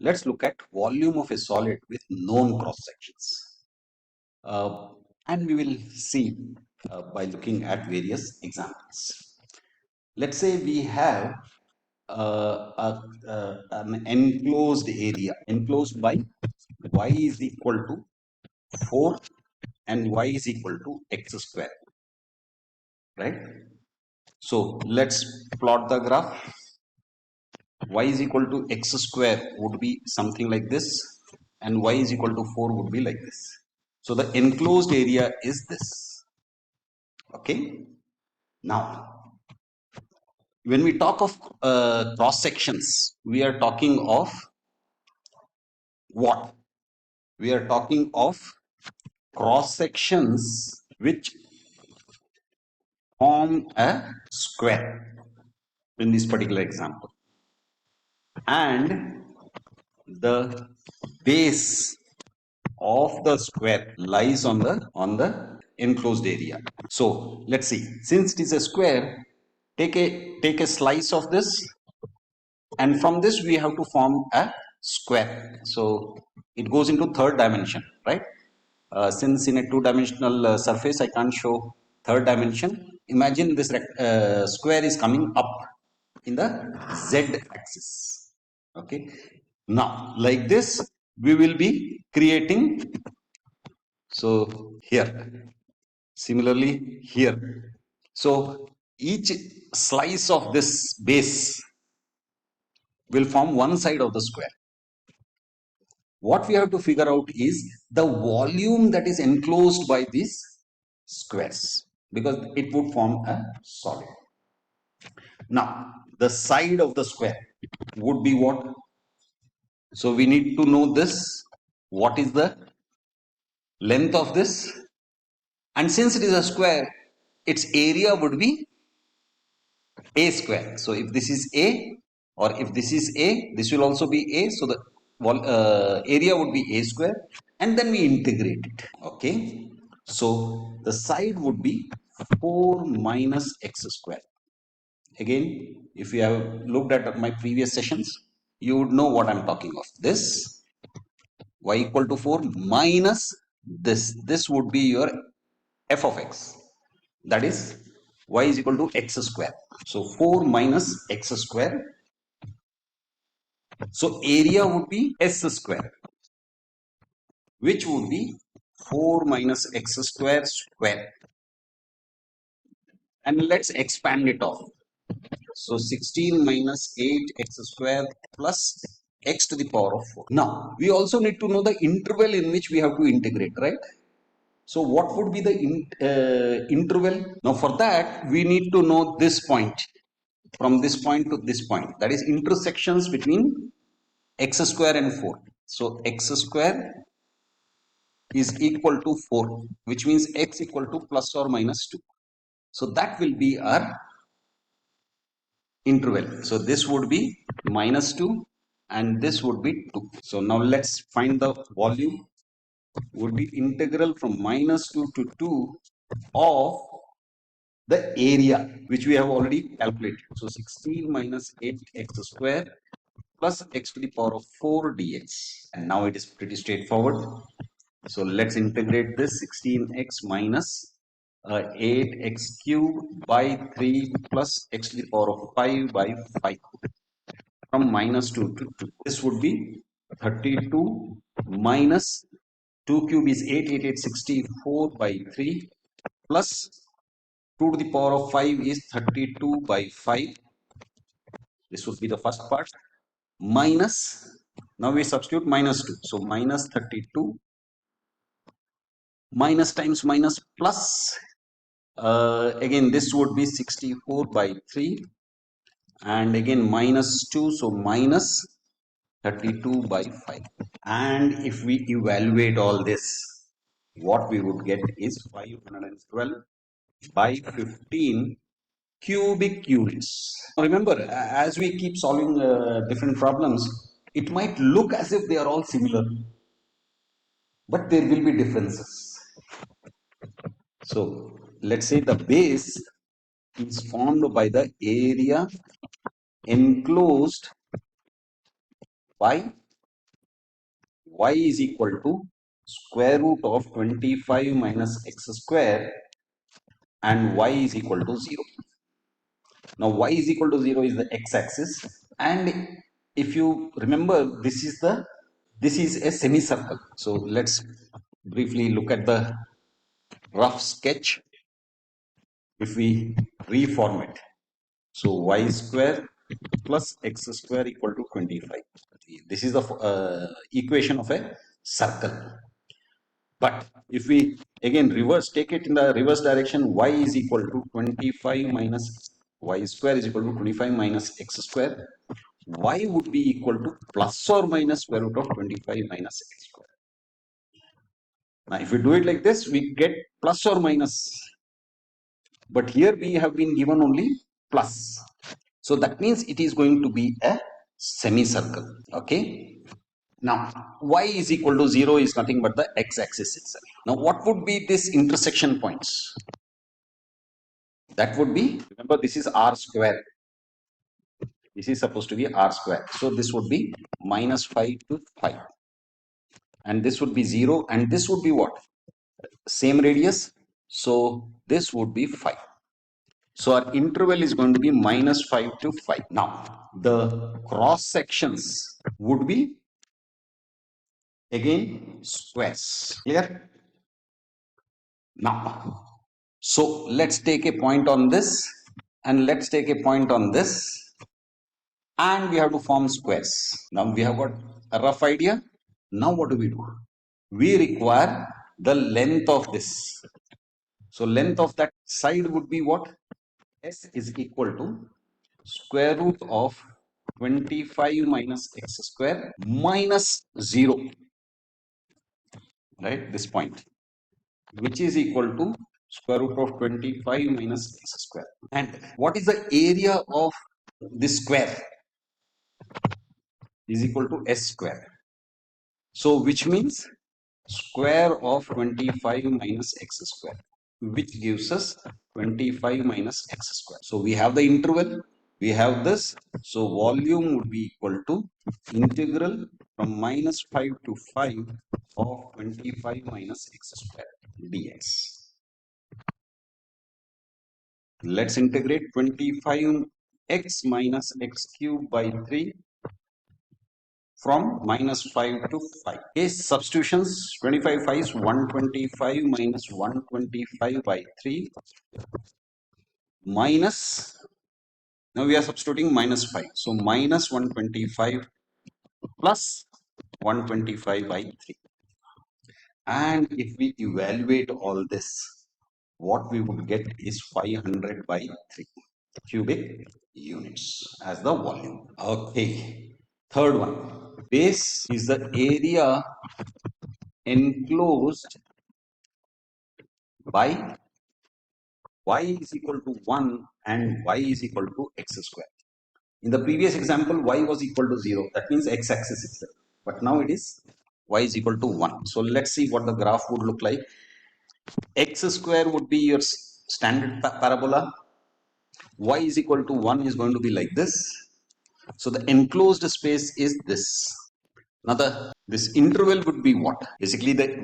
Let's look at volume of a solid with known cross sections. And we will see by looking at various examples. Let's say we have an enclosed area, enclosed by y is equal to 4 and y is equal to x square, right? So let's plot the graph. Y is equal to x square would be something like this, and y is equal to 4 would be like this. So the enclosed area is this. Okay. Now, when we talk of cross sections, we are talking of what? We are talking of cross sections which form a square in this particular example, and the base of the square lies on the enclosed area. So let's see, since it is a square, take a slice of this, and from this we have to form a square. So it goes into third dimension, right? Since in a two-dimensional surface I can't show third dimension, imagine this square is coming up in the z axis. Okay, now like this we will be creating. So here, similarly here. So each slice of this base will form one side of the square. What we have to figure out is the volume that is enclosed by these squares, because it would form a solid. Now, the side of the square would be what? So we need to know this. What is the length of this? And since it is a square, its area would be a square. So if this is a, or if this is a, this will also be a. So the area would be a square, and then we integrate it. Okay. So the side would be 4 minus x square. Again, if you have looked at my previous sessions, you would know what I'm talking of. This y equal to 4 minus this. This would be your f of x. That is y is equal to x square. So 4 minus x square. So area would be s square, which would be 4 minus x square square. And let's expand it off. So 16 minus 8x square plus x to the power of 4. Now, we also need to know the interval in which we have to integrate, right? So what would be the interval? Now for that, we need to know this point, from this point to this point. That is intersections between x square and 4. So x square is equal to 4, which means x equal to plus or minus 2. So that will be our interval. So this would be minus 2 and this would be 2. So now let's find the volume. Would be integral from minus 2 to 2 of the area, which we have already calculated. So 16 minus 8x square plus x to the power of 4 dx. And now it is pretty straightforward. So let's integrate this 16x minus 8x cubed by 3 plus x to the power of 5 by 5 from minus 2 to 2. This would be 32 minus 2 cube is 8, 8, 8, 64 by 3 plus 2 to the power of 5 is 32 by 5. This would be the first part. Minus, now we substitute minus 2. So minus 32 minus times minus plus. Again, this would be 64 by 3 and again minus 2. So minus 32 by 5. And if we evaluate all this, what we would get is 512 by 15 cubic units. Remember, as we keep solving different problems, it might look as if they are all similar, but there will be differences. So let's say the base is formed by the area enclosed by y is equal to square root of 25 minus x square and y is equal to 0. Now y is equal to 0 is the x-axis, and if you remember, this is a semicircle. So let's briefly look at the rough sketch. If we reform it, so y square plus x square equal to 25. This is the equation of a circle. But if we again take it in the reverse direction, y is equal to 25 minus y square is equal to 25 minus x square. Y would be equal to plus or minus square root of 25 minus x square. Now, if we do it like this, we get plus or minus. But here we have been given only plus. So that means it is going to be a semicircle. Okay. Now, y is equal to 0 is nothing but the x-axis itself. Now, what would be this intersection points? That would be, remember, this is r square. This is supposed to be r square. So, this would be minus 5 to 5. And this would be 0. And this would be what? Same radius. So, this would be 5. So, our interval is going to be minus 5 to 5. Now, the cross sections would be again squares. Clear? Now, so let's take a point on this and let's take a point on this, and we have to form squares. Now we have got a rough idea. Now what do? We require the length of this. So length of that side would be what? S is equal to square root of 25 minus x square minus 0. Right, this point, which is equal to square root of 25 minus x square. And what is the area of this square? Is equal to s square. So which means square of 25 minus x square, which gives us 25 minus x square. So we have the interval, we have this. So volume would be equal to integral from minus 5 to 5 of 25 minus x square dx. Let's integrate 25x minus x cube by 3 from minus 5 to 5. Okay, substitutions, 25 5 125 minus 125 by 3 minus, now we are substituting minus 5. So minus 125 plus 125 by 3. And if we evaluate all this, what we would get is 500 by 3 cubic units as the volume. Okay, third one, base is the area enclosed by y is equal to 1 and y is equal to x square. In the previous example, y was equal to 0. That means x-axis itself. But now it is y is equal to 1. So let's see what the graph would look like. X square would be your standard parabola. Y is equal to 1 is going to be like this. So the enclosed space is this. Now this interval would be what? Basically, the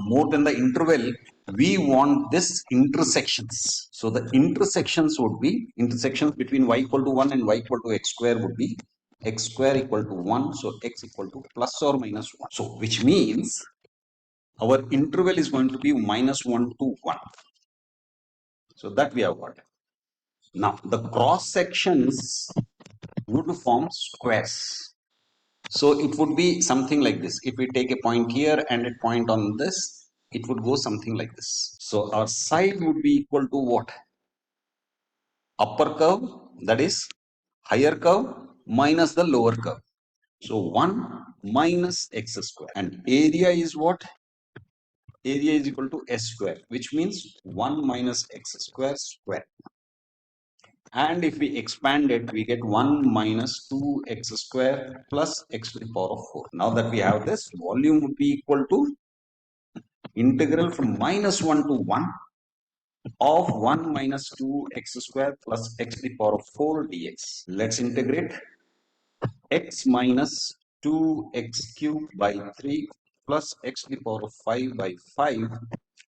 more than the interval, we want this intersections. So the intersections would be intersections between y equal to 1 and y equal to x square would be x square equal to 1. So x equal to plus or minus 1. So which means our interval is going to be minus 1 to 1. So that we have got. Now the cross sections would form squares. So it would be something like this. If we take a point here and a point on this, it would go something like this. So our side would be equal to what? Upper curve, that is higher curve minus the lower curve. So 1 minus x square. And area is what? Area is equal to s square, which means 1 minus x square square. And if we expand it, we get 1 minus 2x square plus x to the power of 4. Now that we have this, volume would be equal to integral from minus 1 to 1 of 1 minus 2x square plus x to the power of 4 dx. Let's integrate x minus 2x cubed by 3 plus x to the power of 5 by 5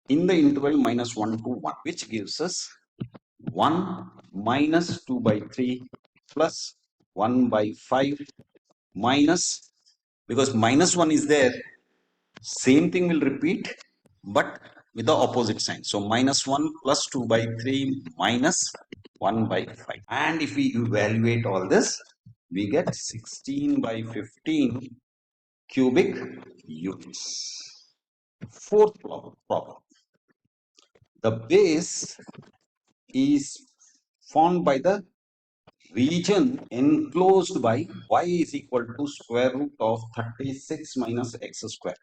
in the interval minus 1 to 1, which gives us 1 minus 2 by 3 plus 1 by 5 minus, because minus 1 is there, same thing will repeat but with the opposite sign. So minus 1 plus 2 by 3 minus 1 by 5. And if we evaluate all this, we get 16 by 15 cubic units. Fourth problem. The base is formed by the region enclosed by y is equal to square root of 36 minus x square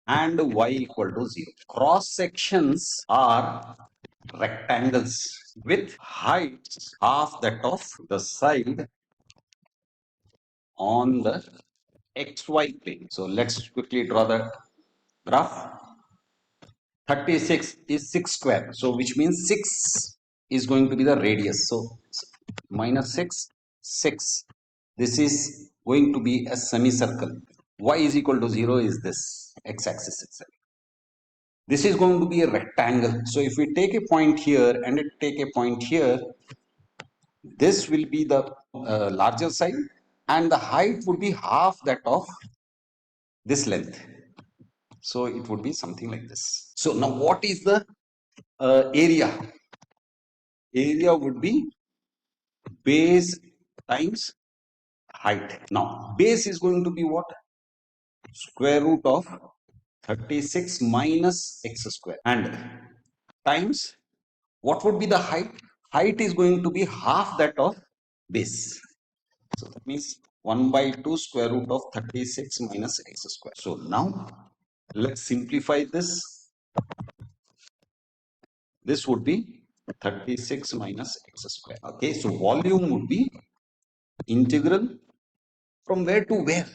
and y equal to 0. Cross sections are rectangles with heights half that of the side on the xy plane. So let's quickly draw the graph. 36 is 6 square, so which means 6 is going to be the radius. So minus 6, 6. This is going to be a semicircle. Y is equal to 0 is this x-axis itself. This is going to be a rectangle. So if we take a point here and take a point here, this will be the larger side and the height would be half that of this length. So it would be something like this. So now what is the area? Area would be base times height. Now base is going to be what? Square root of 36 minus x square and times what would be the height? Height is going to be half that of base. So that means 1 by 2 square root of 36 minus x square. So now let's simplify this. This would be 36 minus x square. Okay, so volume would be integral from where to where?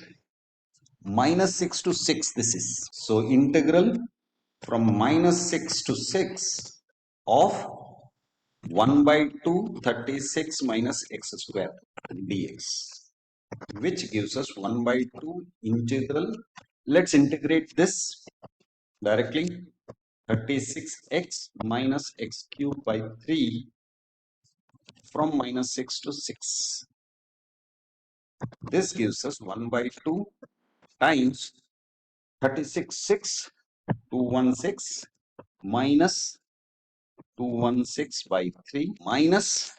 Minus 6 to 6 this is. So integral from minus 6 to 6 of 1 by 2 36 minus x square dx, which gives us 1 by 2 integral. Let's integrate this directly. 36x minus x cubed by 3 from minus 6 to 6. This gives us 1 by 2 times 36, 6, 216 minus 216 by 3 minus,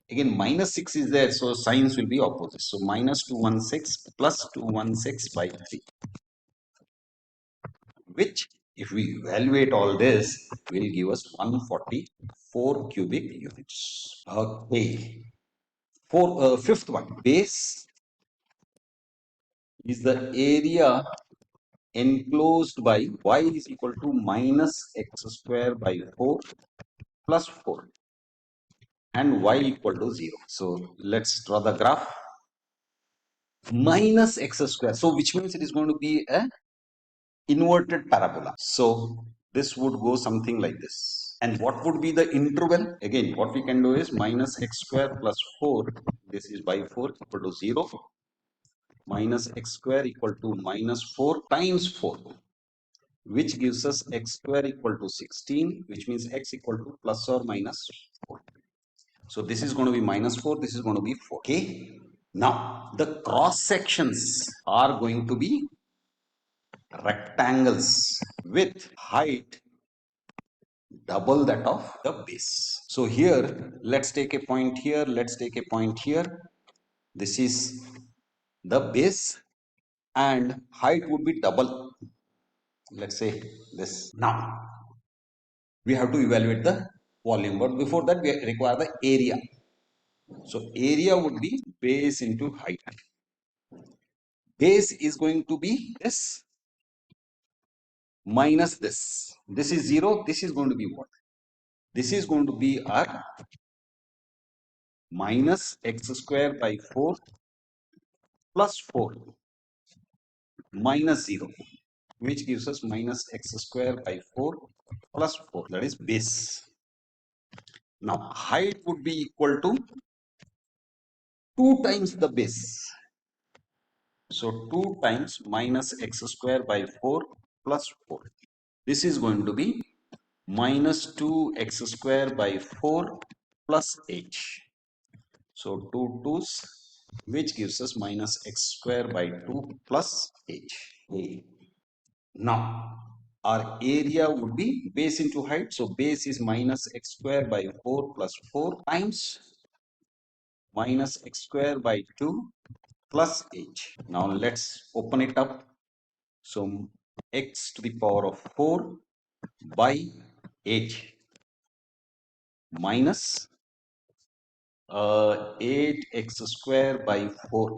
again minus 6 is there, so signs will be opposite. So minus 216 plus 216 by 3, which if we evaluate all this will give us 144 cubic units. Okay. Fifth one, base is the area enclosed by y is equal to minus x square by 4 plus 4 and y equal to 0. So let's draw the graph. Minus x square, so which means it is going to be a inverted parabola. So this would go something like this. And what would be the interval? Again, what we can do is minus x square plus 4, this is by 4 equal to 0, minus x square equal to minus 4 times 4, which gives us x square equal to 16, which means x equal to plus or minus 4. So this is going to be minus 4, this is going to be 4. Okay. Now the cross sections are going to be rectangles with height double that of the base. So here let's take a point here, let's take a point here. This is the base and height would be double. Let's say this. Now we have to evaluate the volume, but before that we require the area. So area would be base into height. Base is going to be this minus this. This is 0. This is going to be what? This is going to be our minus x square by 4 plus 4 minus 0, which gives us minus x square by 4 plus 4, that is base. Now height would be equal to 2 times the base. So 2 times minus x square by 4 plus 4. This is going to be minus 2x square by 4 plus h. So 2 2's, which gives us minus x square by 2 plus h. Okay. Now our area would be base into height. So base is minus x square by 4 plus 4 times minus x square by 2 plus h. Now let's open it up. So x to the power of 4 by h minus 8x square by 4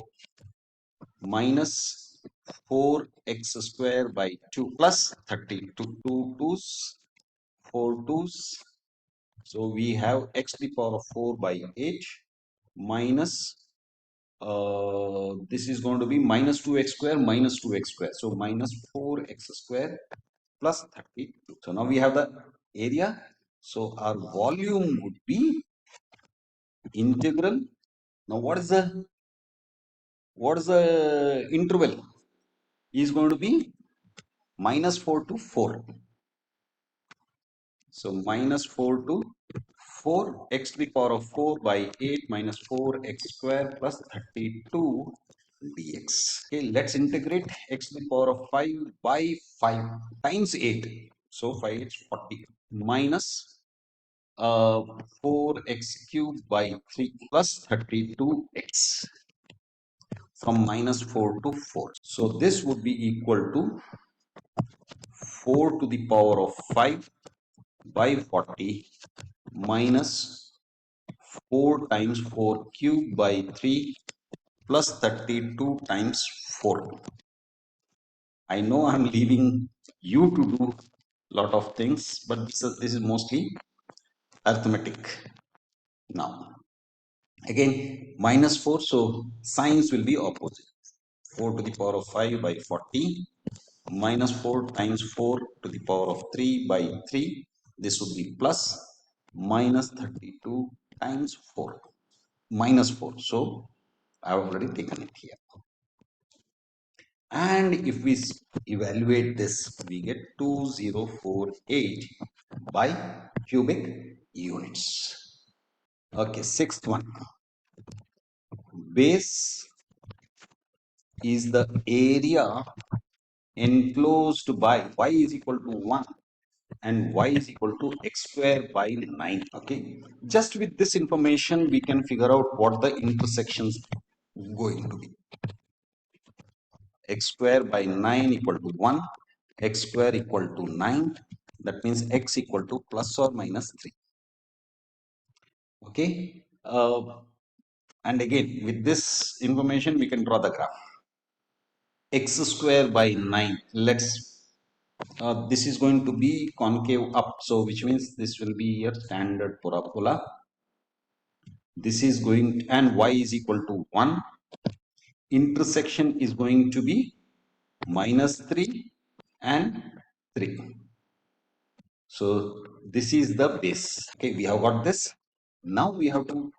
minus 4x square by 2 plus 32. 2 2's, 4 2's. So we have x to the power of 4 by h minus this is going to be minus 2x square minus 2x square. So minus 4x square plus 32. So now we have the area. So our volume would be integral. Now what is the interval? Is going to be minus 4 to 4. So minus 4 to 4 x to the power of 4 by 8 minus 4x square plus 32 dx. Okay, let's integrate x to the power of 5 by 5 times 8. So 5 is 40 minus 4x cubed by 3 plus 32x from minus 4 to 4. So this would be equal to 4 to the power of 5 by 40 minus 4 times 4 cubed by 3 plus 32 times 4. I know I'm leaving you to do lot of things, but this is mostly arithmetic. Now again minus 4, so signs will be opposite. 4 to the power of 5 by 40 minus 4 times 4 to the power of 3 by 3. This would be plus minus 32 times 4 minus 4. So I have already taken it here. And if we evaluate this, we get 2048 by cubic units. Okay, sixth one. Base is the area enclosed by y is equal to 1 and y is equal to x square by 9. Okay, just with this information we can figure out what the intersections going to be. X square by 9 equal to 1, x square equal to 9, that means x equal to plus or minus 3. Okay, and again with this information we can draw the graph. X square by 9, let's this is going to be concave up, so which means this will be a standard parabola. This is going, and y is equal to 1. Intersection is going to be minus 3 and 3. So this is the base. Okay, we have got this. Now we have to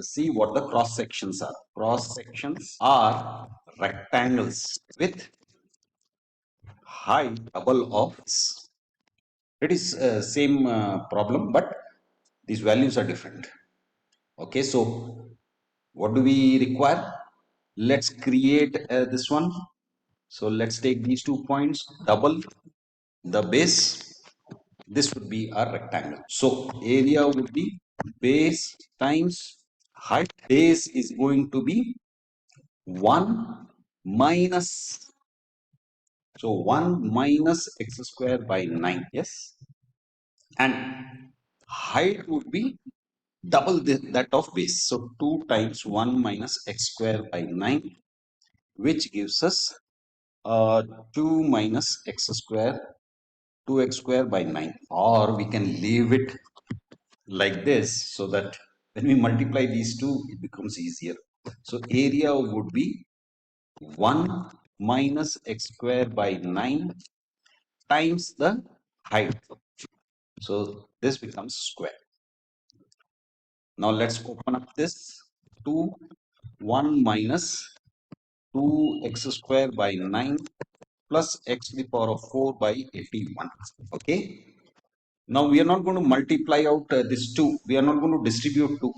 see what the cross sections are. Cross sections are rectangles with height double of this. It is same problem, but these values are different. Okay, so what do we require? Let's create this one. So let's take these 2 points, double the base. This would be our rectangle. So area would be base times height. Base is going to be 1 minus, so 1 minus x square by 9. Yes, and height would be double that of base. So 2 times 1 minus x square by 9, which gives us 2 minus x square, 2x square by 9. Or we can leave it like this, so that when we multiply these two it becomes easier. So area would be 1 minus x square by 9 times the height. So this becomes square. Now let's open up this. 2 1 minus 2x square by 9 plus x to the power of 4 by 81. Okay. Now we are not going to multiply out this 2. We are not going to distribute 2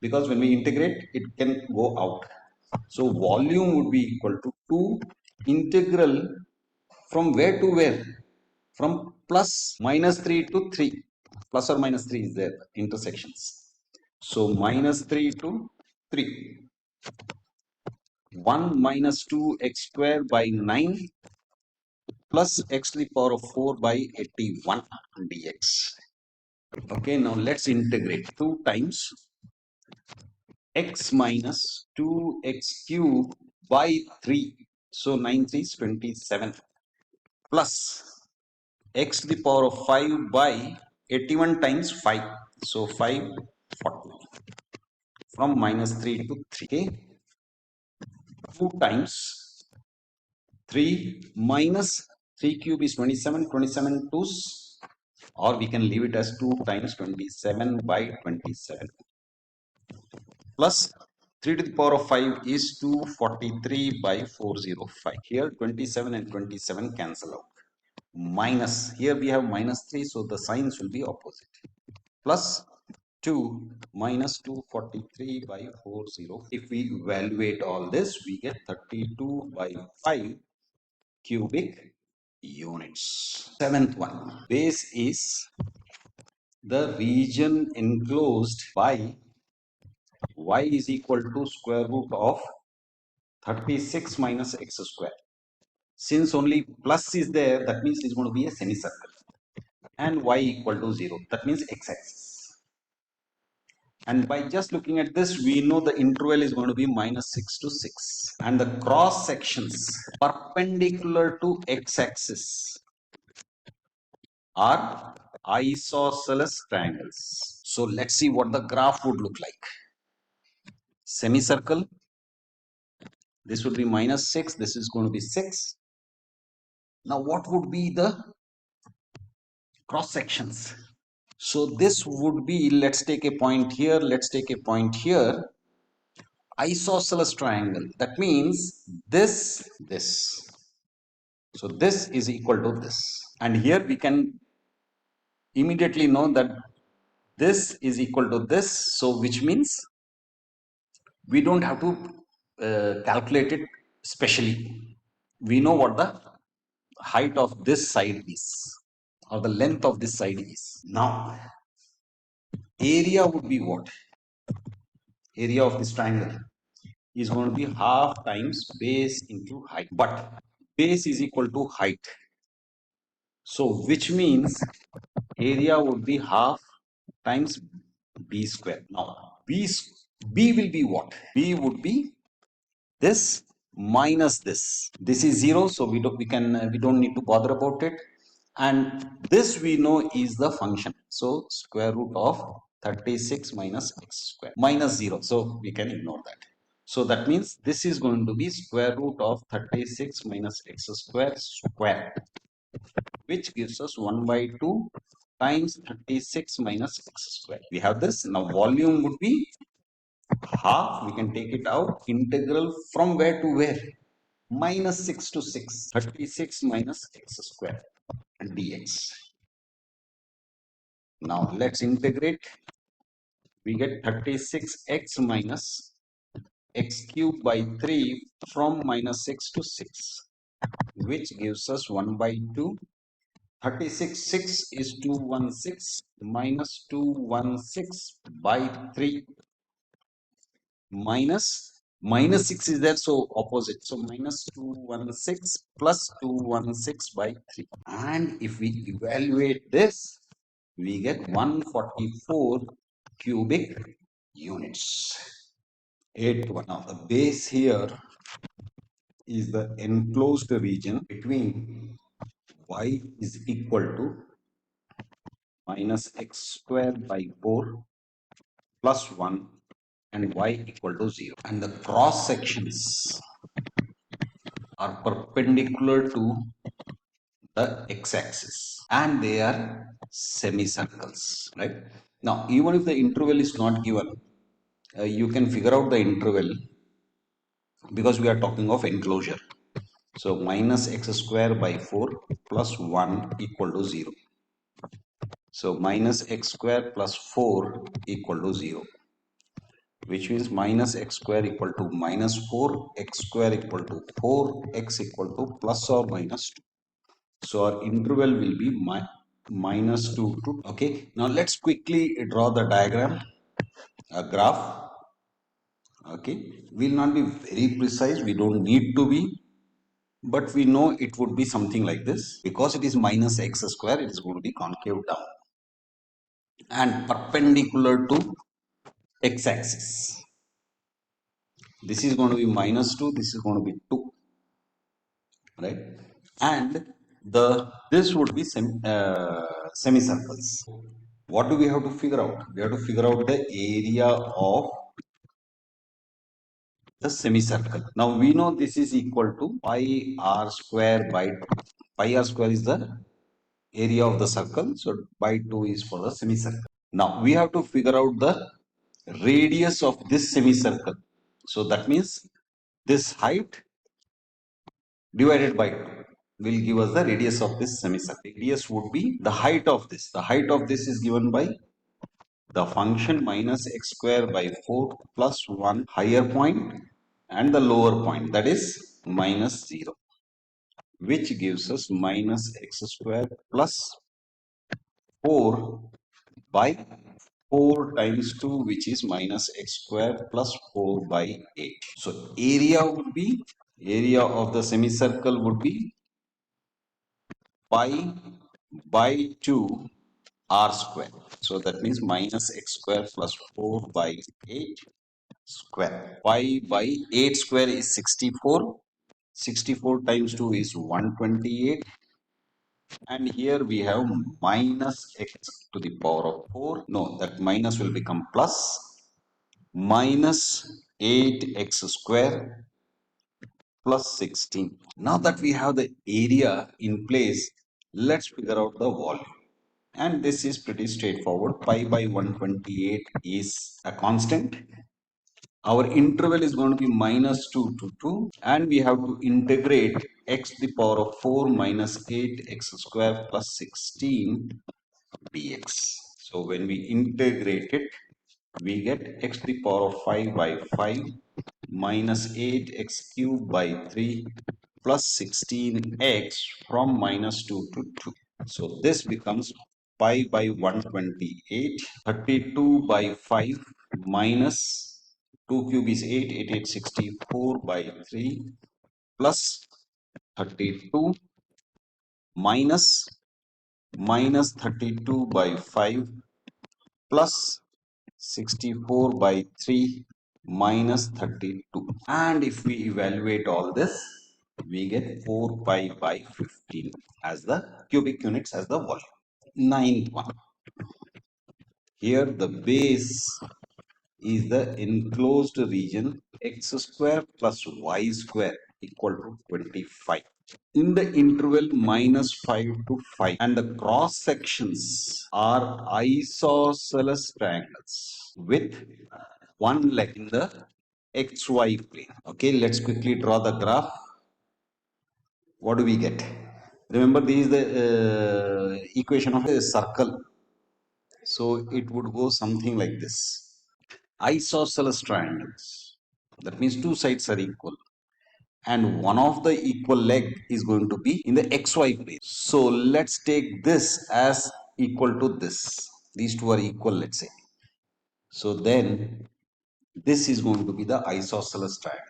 because when we integrate, it can go out. So volume would be equal to 2 integral from where to where? From plus minus 3 to 3. Plus or minus 3 is there, intersections. So minus 3 to 3. 1 minus 2x square by 9 plus x to the power of 4 by 81 dx. Okay, now let's integrate 2 times x minus 2x cube by 3. So 9 3 is 27 plus x to the power of 5 by 81 times 5. So 5 40 from minus 3 to 3. Okay. 2 times 3 minus 3 cube is 27, 27 twos, or we can leave it as 2 times 27 by 27 plus 3 to the power of 5 is 243 by 405. Here 27 and 27 cancel out. Minus, here we have minus 3, so the signs will be opposite. Plus 2 minus 243 by 40. If we evaluate all this, we get 32 by 5 cubic units. Seventh one, base is the region enclosed by y is equal to square root of 36 minus x square. Since only plus is there, that means it's going to be a semicircle. And y equal to 0, that means x-axis. And by just looking at this, we know the interval is going to be minus 6 to 6. And the cross sections perpendicular to x-axis are isosceles triangles. So let's see what the graph would look like. Semicircle, this would be minus 6, this is going to be 6. Now what would be the cross sections? So this would be, let's take a point here, let's take a point here. Isosceles triangle, that means this. So this is equal to this. And here we can immediately know that this is equal to this. So which means we don't have to calculate it specially. We know what the height of this side is, or the length of this side is. Now area would be what? Area of this triangle is going to be half times base into height, but base is equal to height, so which means area would be half times b square. Now b will be what? B would be this minus this. This is 0, so we don't need to bother about it. And this we know is the function. So square root of 36 minus x square minus 0. So we can ignore that. So that means this is going to be square root of 36 minus x square square, which gives us 1 by 2 times 36 minus x square. We have this. Now volume would be half. We can take it out. Integral from where to where? Minus 6 to 6. 36 minus x square dx. Now let's integrate. We get 36x minus x cube by 3 from minus 6 to 6, which gives us 1 by 2. 36, 6 is 216 minus 216 by 3 minus 6 is there, so opposite. So minus 216 plus 216 by 3. And if we evaluate this, we get 144 cubic units. 8 1. Now the base here is the enclosed region between y is equal to minus x square by 4 plus 1 and y equal to 0. And the cross sections are perpendicular to the x-axis and they are semicircles, right? Now even if the interval is not given, you can figure out the interval because we are talking of enclosure. So minus x square by 4 plus 1 equal to 0. So minus x square plus 4 equal to 0, which means minus x square equal to minus 4, x square equal to 4, x equal to plus or minus 2. So our interval will be minus 2 to, okay. Now let's quickly draw the diagram, a graph. Okay, we'll not be very precise, we don't need to be, but we know it would be something like this. Because it is minus x square, it is going to be concave down and perpendicular to x-axis. This is going to be minus 2, this is going to be 2, right? And this would be semicircles. What do we have to figure out? We have to figure out the area of the semicircle. Now we know this is equal to pi r square by 2. Pi r square is the area of the circle, so by 2 is for the semicircle. Now we have to figure out the radius of this semicircle. So that means this height divided by 2 will give us the radius of this semicircle. Radius would be the height of this. The height of this is given by the function minus x square by 4 plus 1 higher point and the lower point, that is minus 0, which gives us minus x square plus 4 by 4 times 2, which is minus x square plus 4 by 8. So area of the semicircle would be pi by 2 r square. So that means minus x square plus 4 by 8 square. Pi by 8 square is 64. 64 times 2 is 128. And here we have minus x to the power of 4. No, that minus will become plus. Minus 8x square plus 16. Now that we have the area in place, let's figure out the volume. And this is pretty straightforward. Pi by 128 is a constant. Our interval is going to be minus 2 to 2, and we have to integrate x to the power of 4 minus 8x square plus 16 dx. So when we integrate it, we get x to the power of 5 by 5 minus 8x cubed by 3 plus 16x from minus 2 to 2. So this becomes pi by 128, 32 by 5 minus 2 cube is 8, 8, 64 by 3 plus 32 minus 32 by 5 plus 64 by 3 minus 32. And if we evaluate all this, we get 4 pi by 15 as the cubic units as the volume. Ninth one. Here the base is the enclosed region x square plus y square equal to 25. In the interval minus 5 to 5, and the cross sections are isosceles triangles with one leg in the xy plane. Okay, let's quickly draw the graph. What do we get? Remember, this is the equation of a circle. So it would go something like this. Isosceles triangles. That means two sides are equal. And one of the equal leg is going to be in the xy plane. So let's take this as equal to this. These two are equal, let's say. So then this is going to be the isosceles triangle.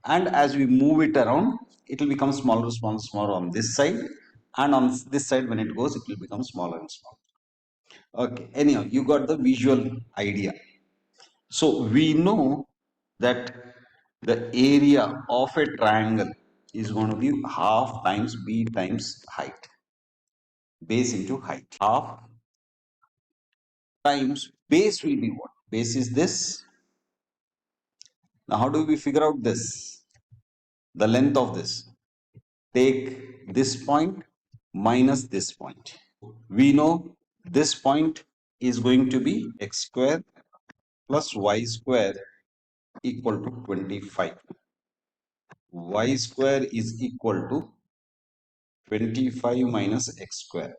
And as we move it around, it will become smaller, smaller, smaller on this side. And on this side, when it goes, it will become smaller and smaller. Okay, anyhow, you got the visual idea. So we know that the area of a triangle is going to be half times b times height. Base into height. Half times base will be what? Base is this. Now how do we figure out this? The length of this. Take this point minus this point. We know this point is going to be x square plus y square equal to 25. y square is equal to 25 minus x square.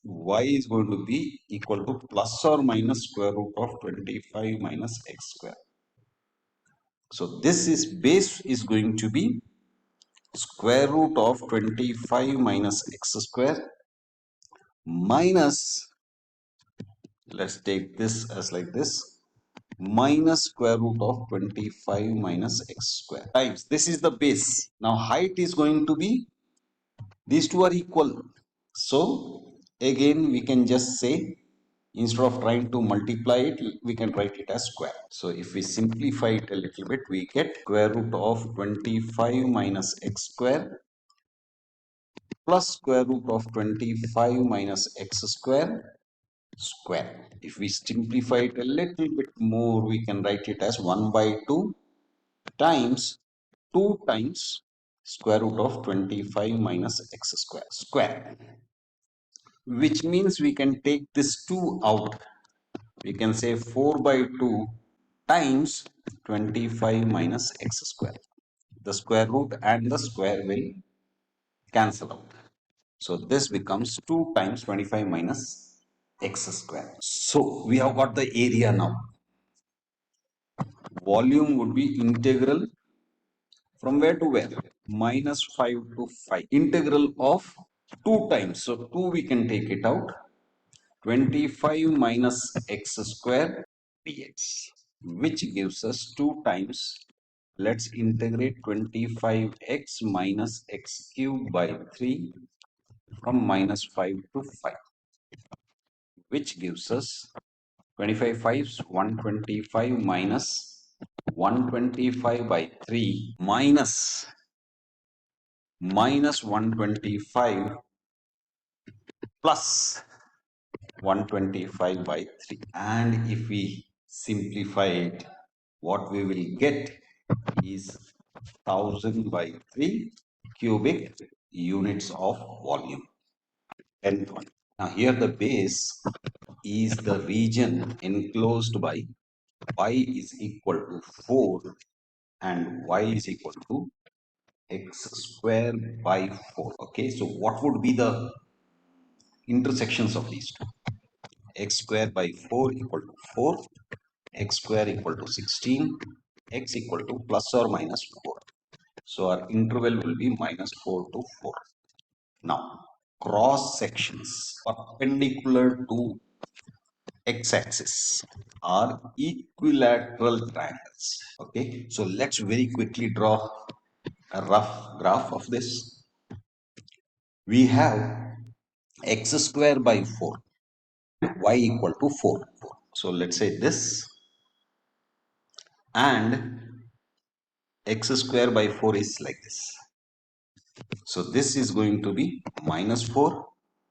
Y is going to be equal to plus or minus square root of 25 minus x square. So this is base is going to be square root of 25 minus x square minus, let's take this as like this, minus square root of 25 minus x square times, this is the base. Now height is going to be, these two are equal. So again we can just say, instead of trying to multiply it, we can write it as square. So if we simplify it a little bit, we get square root of 25 minus x square plus square root of 25 minus x square square. If we simplify it a little bit more, we can write it as 1 by 2 times 2 times square root of 25 minus x square, which means we can take this 2 out. We can say 4 by 2 times 25 minus x square. The square root and the square will cancel out. So this becomes 2 times 25 minus x square. So we have got the area now. Volume would be integral from where to where? Minus 5 to 5. Integral of 2 times. So 2 we can take it out. 25 minus x square dx, which gives us 2 times. Let's integrate 25x minus x cube by 3 from minus 5 to 5, which gives us 25 5s 125 minus 125 by 3 minus 125 plus 125 by 3. And if we simplify it, what we will get is 1000 by 3 cubic units of volume. Nth one. Now here the base is the region enclosed by y is equal to 4 and y is equal to x square by 4. Okay, so what would be the intersections of these two? X square by 4 equal to 4, x square equal to 16, x equal to plus or minus 4. So our interval will be minus 4 to 4. Now, cross sections perpendicular to x-axis are equilateral triangles. Okay, so let's very quickly draw a rough graph of this. We have x square by 4, y equal to 4. So let's say this, and x square by 4 is like this. So this is going to be minus 4,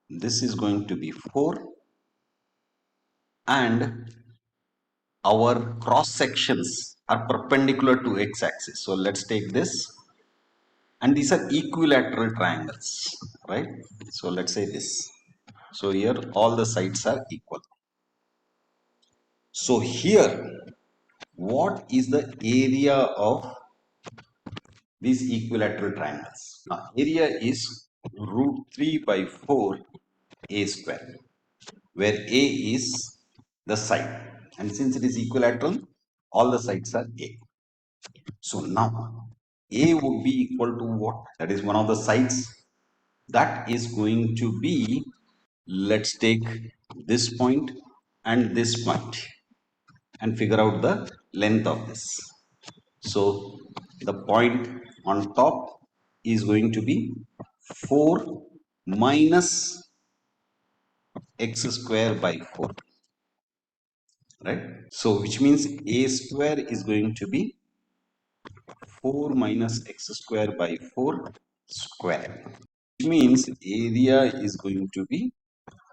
this is going to be 4, and our cross sections are perpendicular to x-axis. So let's take this, and these are equilateral triangles, right? So let's say this. So here all the sides are equal. So here, what is the area of these equilateral triangles? Now area is root 3 by 4 a square, where a is the side, and since it is equilateral, all the sides are a. So now a would be equal to what? That is one of the sides. That is going to be, let's take this point and this point and figure out the length of this. So the point on top is going to be 4 minus x square by 4, right? So which means a square is going to be 4 minus x square by 4 square, which means area is going to be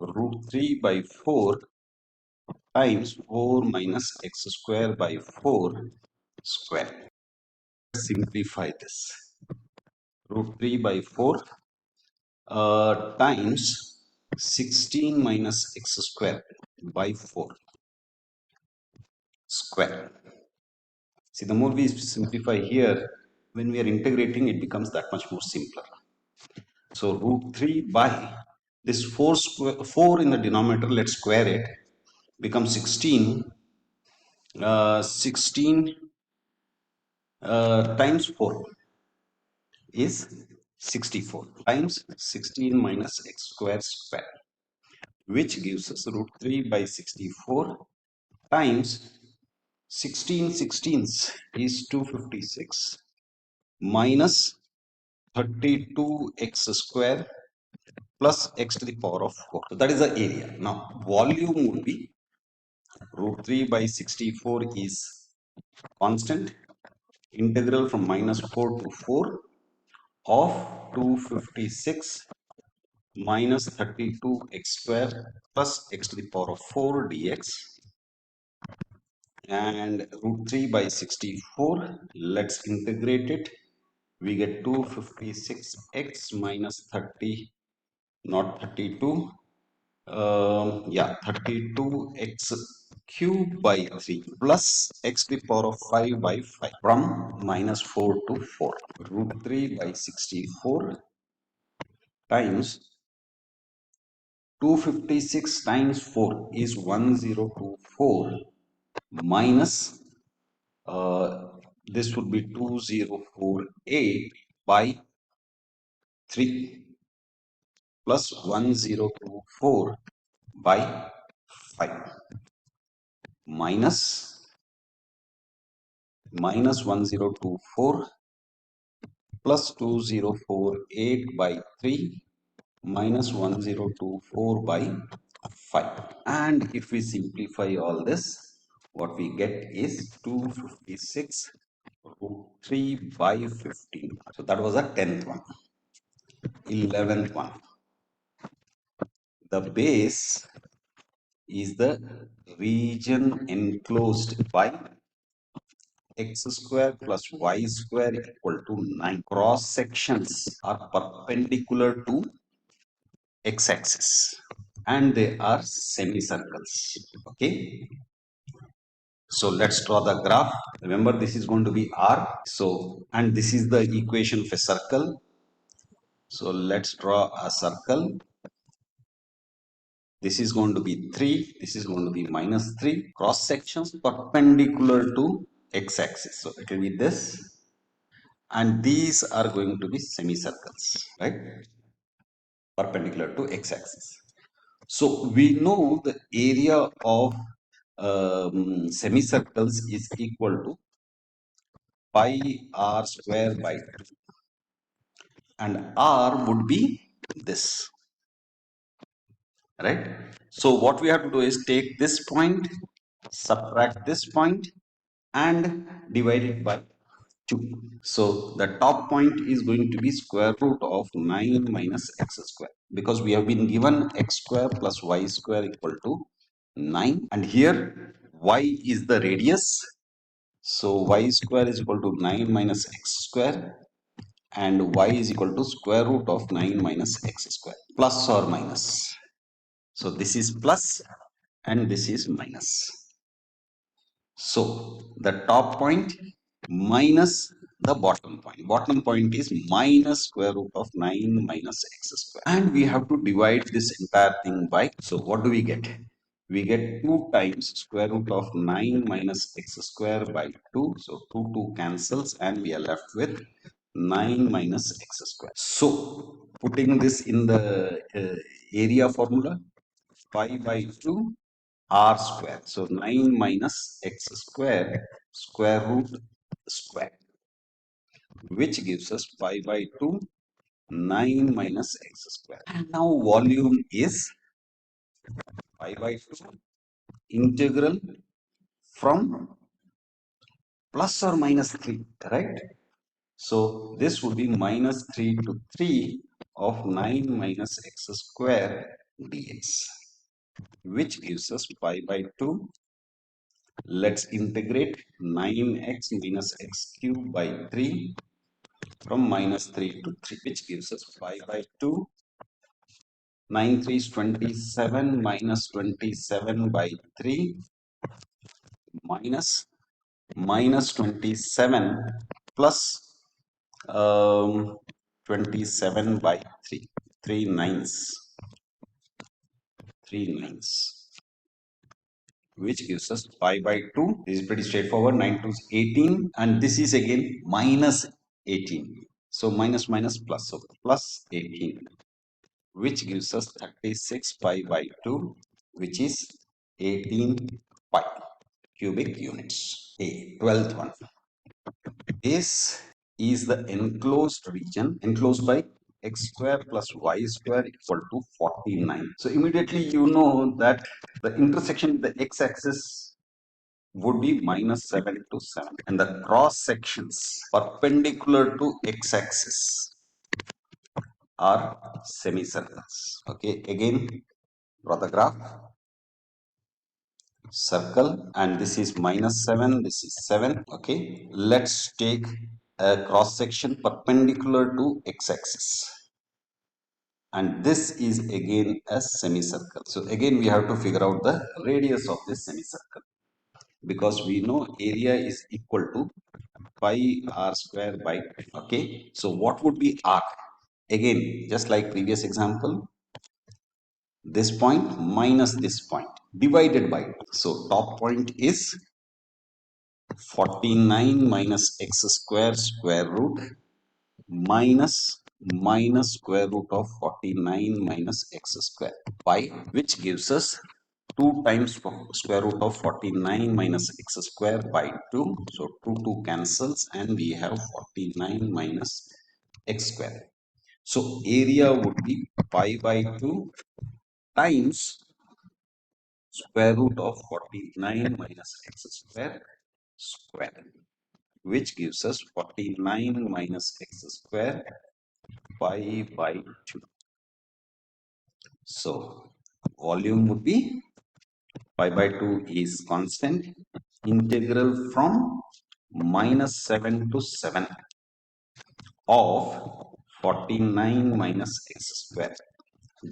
root 3 by 4 times 4 minus x square by 4 square. Simplify this. Root 3 by 4 times 16 minus x square by 4 square. See, the more we simplify here, when we are integrating, it becomes that much more simpler. So root 3 by this 4 in the denominator, let's square it, becomes 16. 16 times 4 is 64 times 16 minus x square, which gives us root 3 by 64 times 16 sixteenths is 256 minus 32x square plus x to the power of 4. So that is the area. Now volume would be root 3 by 64 is constant, integral from minus 4 to 4 of 256 minus 32x square plus x to the power of 4 dx, and root 3 by 64, let's integrate it. We get 256x minus 30, not 32, yeah, 32x cube by 3 plus x to the power of 5 by 5 from minus 4 to 4. Root 3 by 64 times 256 times 4 is 1024 minus this would be 2048 by 3 plus 1024 by 5 minus 1024 plus 2048 by 3 minus 1024 by 5. And if we simplify all this, what we get is 256 root 3 by 15. So that was the 10th one. 11th one. The base is the region enclosed by x square plus y square equal to 9. Cross sections are perpendicular to x-axis and they are semicircles. Okay. So let's draw the graph. Remember, this is going to be R. So, and this is the equation of a circle. So let's draw a circle. This is going to be 3. This is going to be minus 3. Cross sections perpendicular to x-axis. So it will be this. And these are going to be semicircles, right? Perpendicular to x-axis. So we know the area of semicircles is equal to pi r square by 2, and r would be this, right? So what we have to do is take this point, subtract this point, and divide it by 2. So the top point is going to be square root of 9 minus x square, because we have been given x square plus y square equal to 9, and here y is the radius. So y square is equal to 9 minus x square, and y is equal to square root of 9 minus x square, plus or minus. So this is plus and this is minus. So the top point minus the bottom point. Bottom point is minus square root of 9 minus x square. And we have to divide this entire thing by, so what do we get? We get 2 times square root of 9 minus x square by 2. So 2 cancels and we are left with 9 minus x square. So putting this in the area formula, pi by 2 r square. So 9 minus x square, square root square, which gives us pi by 2, 9 minus x square. And now volume is pi by 2 integral from plus or minus 3, correct? So this would be minus 3 to 3 of 9 minus x square dx, which gives us pi by 2. Let's integrate 9x minus x cube by 3 from minus 3 to 3, which gives us pi by 2. 9 3 is 27 minus 27 by 3 minus minus 27 plus 27 by 3. 3 nines. 3 nines. Which gives us pi by 2. This is pretty straightforward. 9 to 18. And this is again minus 18. So minus minus plus. So plus 18. Which gives us 36 pi by 2. Which is 18 pi cubic units. A 12th one. This is the enclosed region enclosed by x square plus y square equal to 49. So immediately you know that the intersection with the x-axis would be minus 7 to 7 and the cross sections perpendicular to x-axis are semicircles. Okay, again draw the graph. Circle, and this is minus 7, this is 7. Okay, let's take a cross section perpendicular to x-axis, and this is again a semicircle. So again we have to figure out the radius of this semicircle, because we know area is equal to pi r square by 2. Okay, so what would be r? Again, just like previous example, this point minus this point divided by 2. So top point is 49 minus x square root minus square root of 49 minus x square pi, which gives us 2 times square root of 49 minus x square by 2. So 2 cancels and we have 49 minus x square. So area would be pi by 2 times square root of 49 minus x square, which gives us 49 minus x square pi by 2. So volume would be pi by 2 is constant. Integral from minus 7 to 7 of 49 minus x square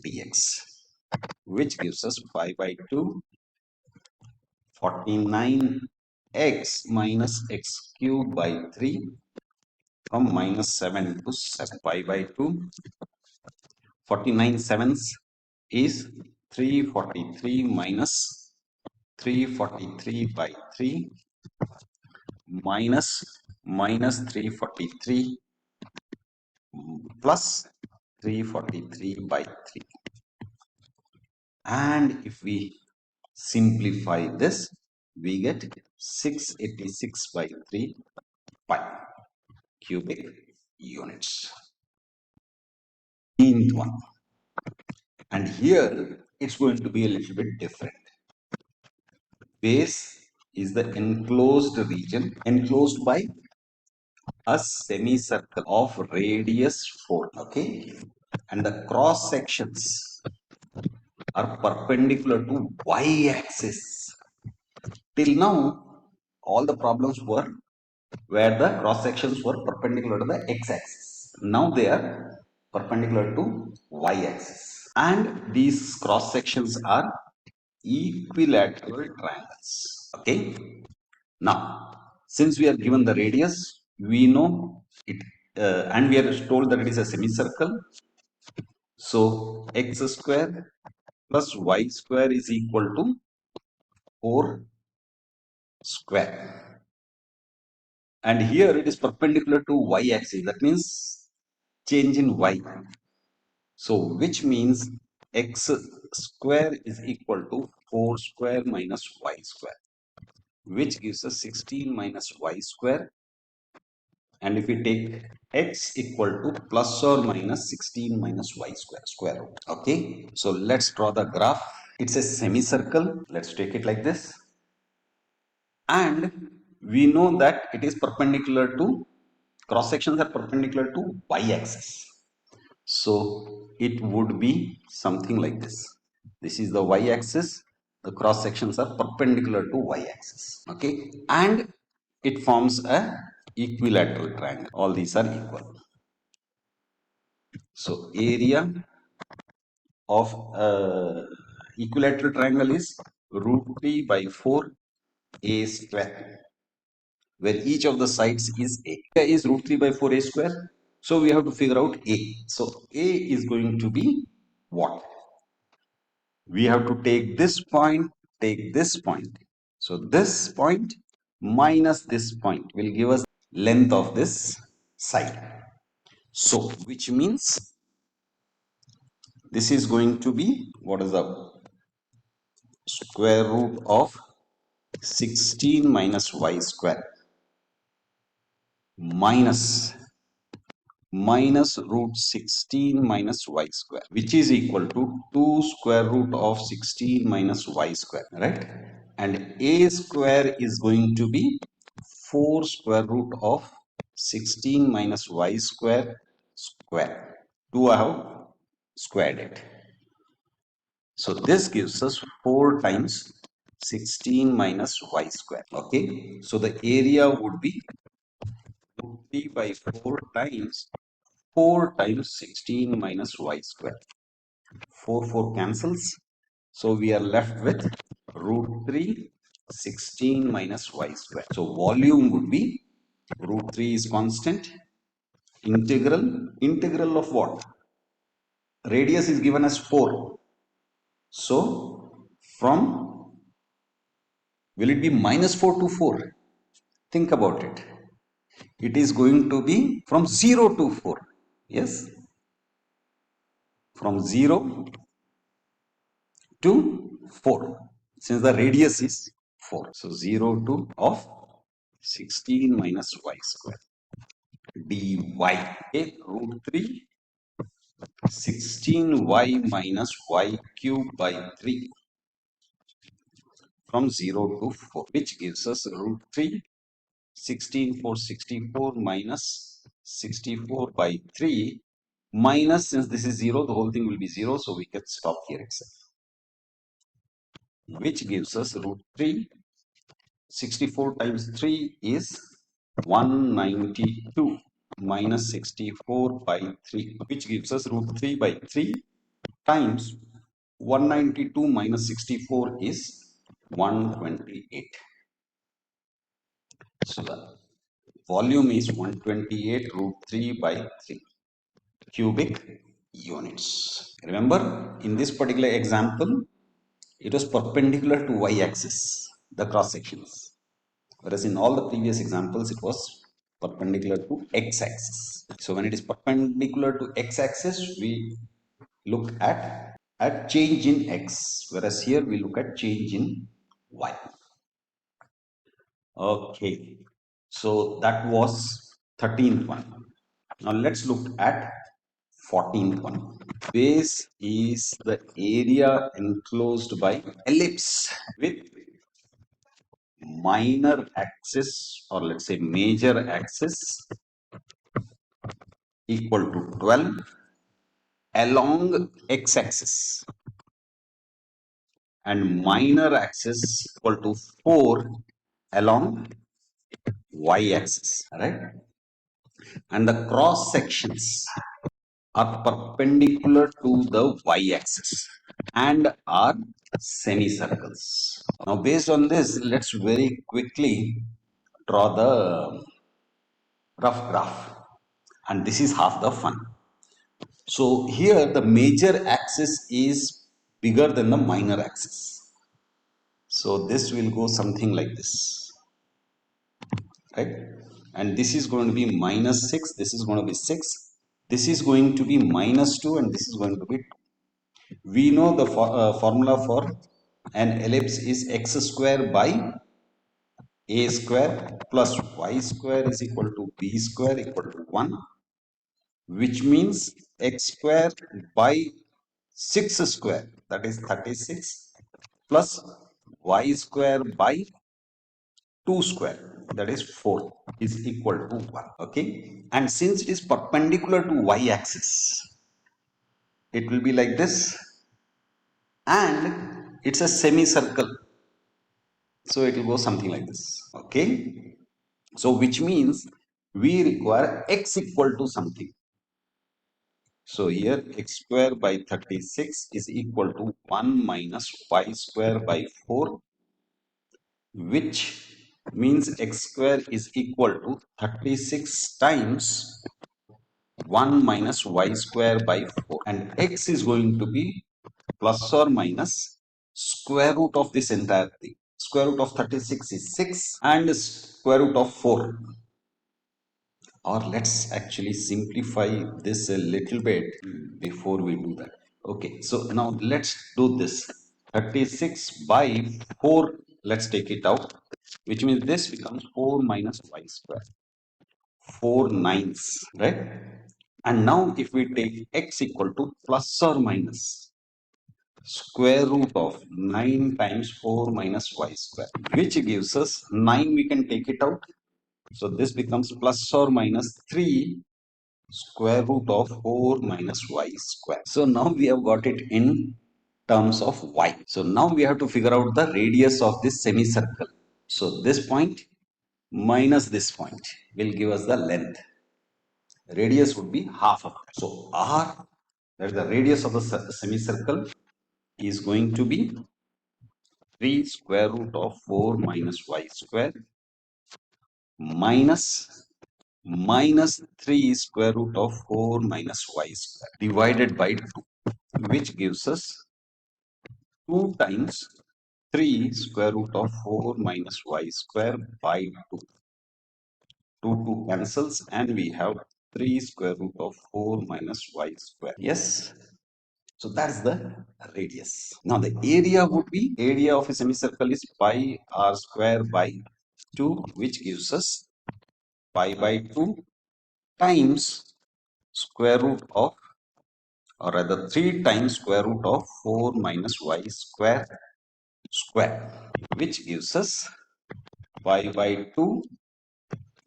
dx, which gives us pi by 2 49x minus x cube by 3 from minus 7 to 7 pi by 2. 49 sevens is 343 minus 343 by 3 minus 343 plus 343 by 3. And if we simplify this, we get 686 by 3 pi cubic units. 18th one. And here it's going to be a little bit different. Base is the enclosed region enclosed by a semicircle of radius 4. Okay, and the cross sections are perpendicular to y-axis. Till now, all the problems were where the cross sections were perpendicular to the x-axis. Now they are perpendicular to y-axis, and these cross sections are equilateral triangles. Okay, now since we are given the radius, we know it, and we are told that it is a semicircle. So x square plus y square is equal to 4 square, and here it is perpendicular to y-axis. That means change in y. So which means x square is equal to 4 square minus y square, which gives us 16 minus y square. And if we take x equal to plus or minus 16 minus y square root. Okay, so let's draw the graph. It's a semicircle. Let's take it like this. And we know that it is perpendicular to, cross sections are perpendicular to y-axis. So it would be something like this. This is the y-axis. The cross sections are perpendicular to y-axis. Okay, and it forms a equilateral triangle. All these are equal. So area of equilateral triangle is root 3 by 4 a square. where each of the sides is a. A is root 3 by 4a square. So we have to figure out a. So a is going to be what? We have to take this point, take this point. So this point minus this point will give us length of this side. So which means this is going to be, what is the square root of 16 minus y square minus root 16 minus y square, which is equal to 2 square root of 16 minus y square, right? And a square is going to be 4 square root of 16 minus y square square. 2 I have squared it. So this gives us 4 times 16 minus y square. Okay. So the area would be 3 by 4 times 16 minus y square. 4 cancels. So we are left with root 3 16 minus y square. So volume would be root 3 is constant. Integral of what? Radius is given as 4. So from, will it be minus 4 to 4? Think about it. It is going to be from 0 to 4. Yes. From 0 to 4. Since the radius is 4. So 0 to of 16 minus y square dy. Take root 3 16y minus y cube by 3 from 0 to 4, which gives us root 3 16 4 64 minus 64 by 3 minus, since this is 0, the whole thing will be 0, so we can stop here itself, which gives us root 3 64 times 3 is 192 minus 64 by 3, which gives us root 3 by 3 times 192 minus 64 is 128. So the volume is 128 root 3 by 3 cubic units. Remember, in this particular example, it was perpendicular to y-axis, the cross sections. Whereas in all the previous examples, it was perpendicular to x-axis. So when it is perpendicular to x-axis, we look at change in x, whereas here we look at change in y. Okay, so that was 13th one. Now let's look at 14th one. Base is the area enclosed by ellipse with minor axis, or let's say major axis, equal to 12 along x-axis and minor axis equal to 4 along y-axis, right? And the cross sections are perpendicular to the y-axis and are semicircles. Now based on this, let's very quickly draw the rough graph, and this is half the fun. So here the major axis is bigger than the minor axis. So this will go something like this, right? And this is going to be minus 6, this is going to be 6, this is going to be minus 2, and this is going to be 2. We know the formula for an ellipse is x square by a square plus y square is equal to b square equal to 1, which means x square by 6 square, that is 36, plus y square by 2 square, that is 4, is equal to 1. Okay, and since it is perpendicular to y axis, it will be like this, and it's a semicircle, so it will go something like this. Okay, so which means we require x equal to something. So here x square by 36 is equal to 1 minus y square by 4, which means x square is equal to 36 times 1 minus y square by 4, and x is going to be plus or minus square root of this entire thing. Square root of 36 is 6 and square root of 4. Or let's actually simplify this a little bit before we do that. Okay, so now let's do this. 36 by 4, let's take it out, which means this becomes 4 minus y square. 4 nines, right? And now if we take x equal to plus or minus square root of 9 times 4 minus y square, which gives us 9, we can take it out. So this becomes plus or minus 3 square root of 4 minus y square. So now we have got it in terms of y. So now we have to figure out the radius of this semicircle. So this point minus this point will give us the length. Radius would be half of that. So r, that is the radius of the semicircle, is going to be 3 square root of 4 minus y square minus 3 square root of 4 minus y square divided by 2, which gives us 2 times 3 square root of 4 minus y square by 2. 2 cancels and we have 3 square root of 4 minus y square. Yes. So that's the radius. Now the area would be, area of a semicircle is pi r square by 2, which gives us pi by 2 times square root of, or rather 3 times square root of 4 minus y square, which gives us pi by 2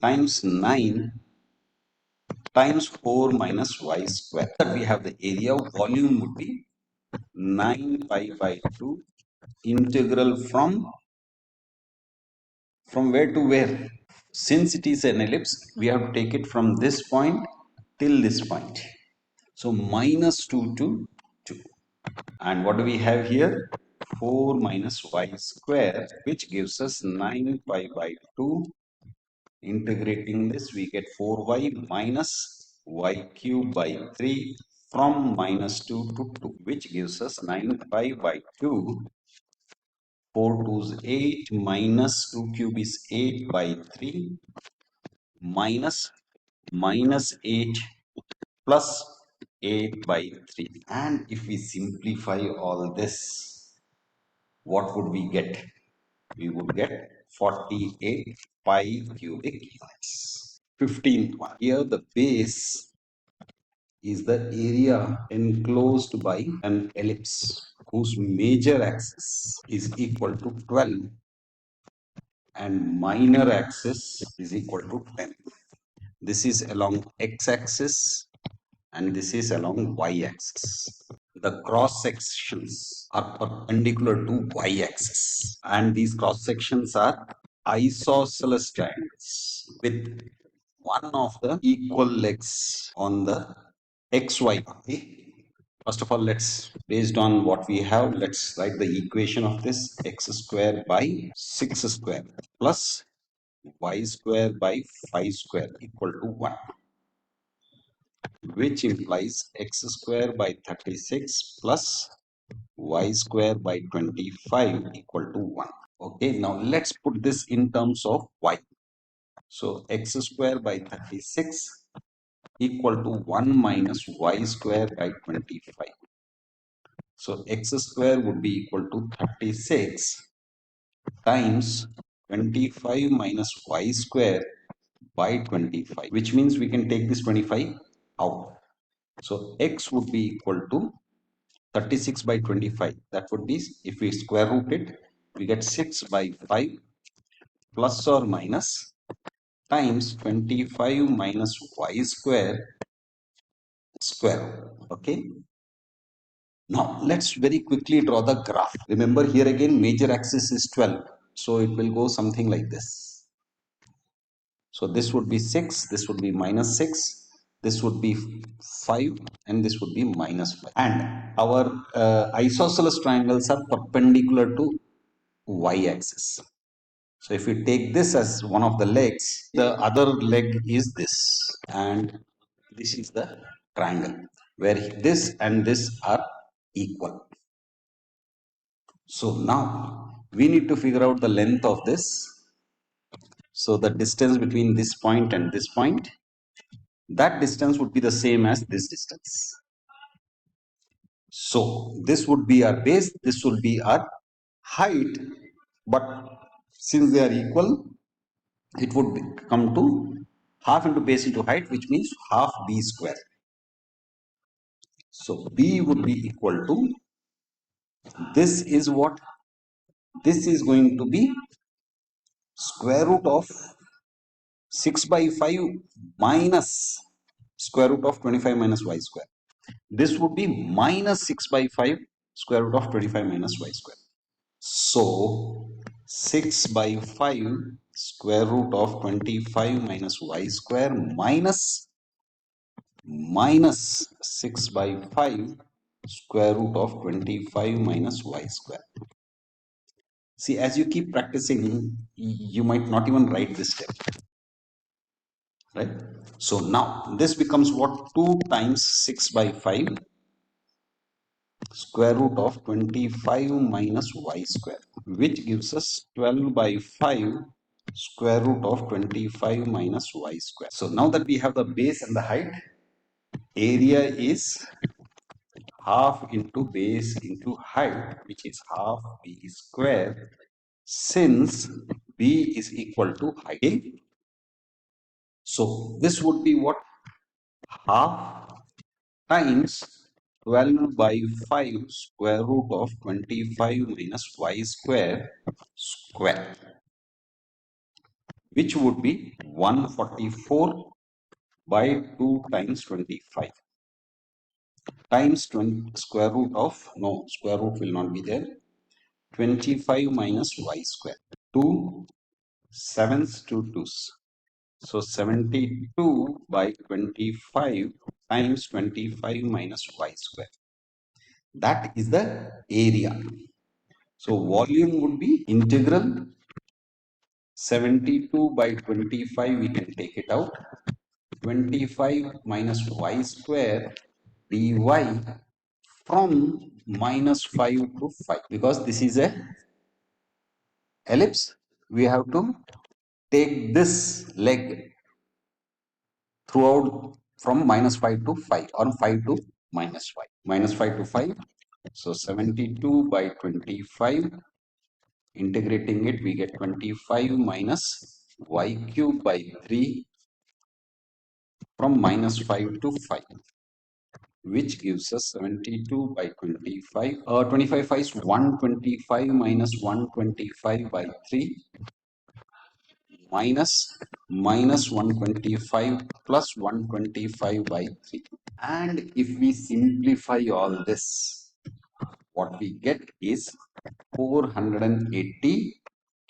times 9 times 4 minus y square. That we have the area of volume would be 9 pi by 2 integral from where to where? Since it is an ellipse, we have to take it from this point till this point. So minus 2 to 2. And what do we have here? 4 minus y square, which gives us 9 pi by 2. Integrating this, we get 4y minus y cube by 3 from minus 2 to 2, which gives us 9 pi by 2. 4 2's 8 minus 2 cube is 8 by 3 minus 8 plus 8 by 3. And if we simplify all this, what would we get? We would get 48 pi cubic units. 15th one. Here the base is the area enclosed by an ellipse whose major axis is equal to 12 and minor axis is equal to 10. This is along x-axis and this is along y-axis. The cross sections are perpendicular to y-axis, and these cross sections are isosceles triangles with one of the equal legs on the xy. Okay. First of all, based on what we have, let's write the equation of this: x square by 6 square plus y square by 5 square equal to 1, which implies x square by 36 plus y square by 25 equal to 1. Okay, now let's put this in terms of y. So x square by 36 equal to 1 minus y square by 25. So x square would be equal to 36 times 25 minus y square by 25, which means we can take this 25 out. So x would be equal to 36 by 25. That would be, if we square root it, we get 6 by 5 plus or minus times 25 minus y square. Okay. Now let's very quickly draw the graph. Remember, here again major axis is 12. So it will go something like this. So this would be 6, this would be minus 6, this would be 5, and this would be minus 5. And our isosceles triangles are perpendicular to y-axis. So if you take this as one of the legs, the other leg is this, and this is the triangle where this and this are equal. So now we need to figure out the length of this. So the distance between this point and this point, that distance would be the same as this distance. So this would be our base, this will be our height, but since they are equal, it would come to half into base into height, which means half b square. So b would be equal to, this is what? This is going to be square root of 6 by 5 minus square root of 25 minus y square. This would be minus 6 by 5 square root of 25 minus y square. So 6 by 5 square root of 25 minus y square minus 6 by 5 square root of 25 minus y square. See, as you keep practicing, you might not even write this step, right? So now this becomes what? 2 times 6 by 5 square root of 25 minus y square, which gives us 12 by 5 square root of 25 minus y square. So now that we have the base and the height, area is half into base into height, which is half b square, since b is equal to height. Okay? So this would be what? Half times 12 by 5 square root of 25 minus y square square, which would be 144 by 2 times 25 times 20 square root of, no, square root will not be there, 25 minus y square. 2 sevens, 2 2s. So 72 by 25 times 25 minus y square. That is the area. So volume would be integral 72 by 25, we can take it out. 25 minus y square dy from minus 5 to 5. Because this is a ellipse, we have to take this leg throughout from minus 5 to 5 or 5 to minus 5. Minus 5 to 5. So 72 by 25. Integrating it, we get 25 minus y cube by 3 from minus 5 to 5, which gives us 72 by 25. 25 5 is 125 minus 125 by 3 minus 125 plus 125 by 3. And if we simplify all this, what we get is 480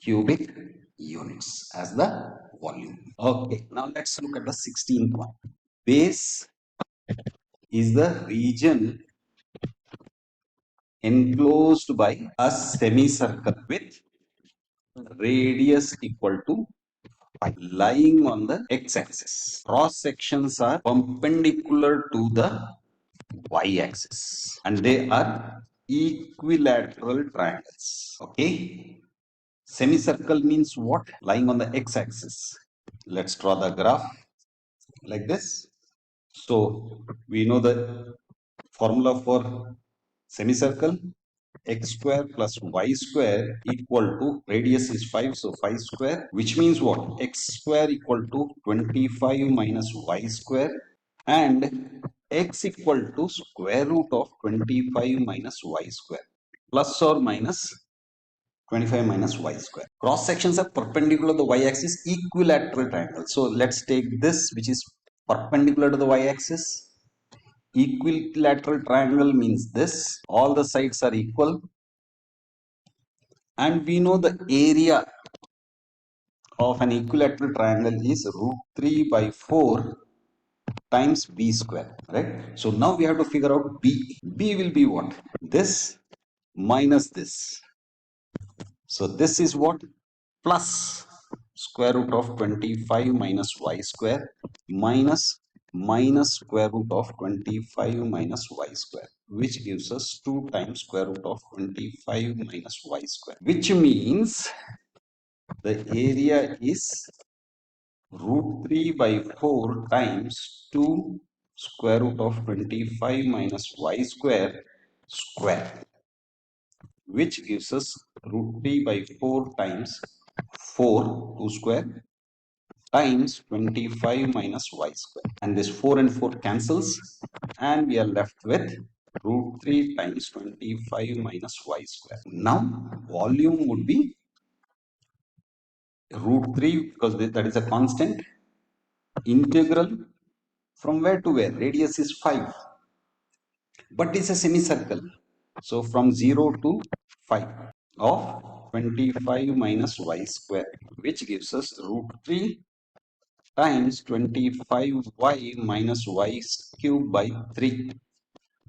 cubic units as the volume. Okay, now let's look at the 16th one. Base is the region enclosed by a semicircle with radius equal to pi, lying on the x-axis. Cross sections are perpendicular to the y-axis and they are equilateral triangles. Okay, semicircle means what? Lying on the x-axis. Let's draw the graph like this. So we know the formula for semicircle: x square plus y square equal to, radius is 5, so 5 square, which means what? X square equal to 25 minus y square, and x equal to square root of 25 minus y square, plus or minus 25 minus y square. Cross sections are perpendicular to the y-axis, equilateral triangle. So let's take this, which is perpendicular to the y-axis. Equilateral triangle means this, all the sides are equal, and we know the area of an equilateral triangle is root 3 by 4 times b square, right? So now we have to figure out b. B will be what? This minus this. So this is what? plus square root of 25 minus y square minus square root of 25 minus y square, which gives us 2 times square root of 25 minus y square, which means the area is root 3 by 4 times 2 square root of 25 minus y square square, which gives us root 3 by 4 times 4 2 square times 25 minus y square, and this 4 and 4 cancels, and we are left with root 3 times 25 minus y square. Now volume would be root 3 because that is a constant. Integral from where to where? Radius is 5, but it's a semicircle, so from 0 to 5 of 25 minus y square, which gives us root 3 times 25y minus y cube by 3